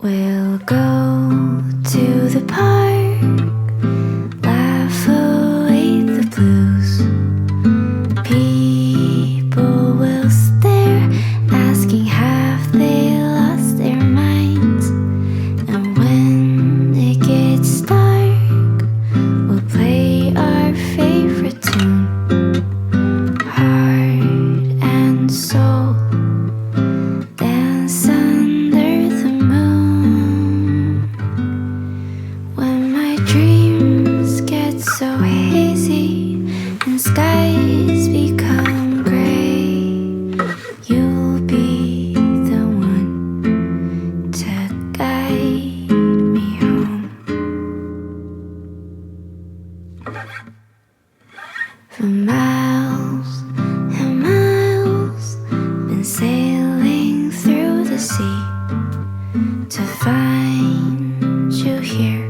We'll go to the park, laugh away the blues. People will stare, asking have they lost their minds. And when it gets dark, we'll play our favorite tune, heart and soul, dance under the moon. When my dreams get so hazy and skies become gray, you'll be the one to guide me home. For miles and miles, been sailing through the sea to find you here.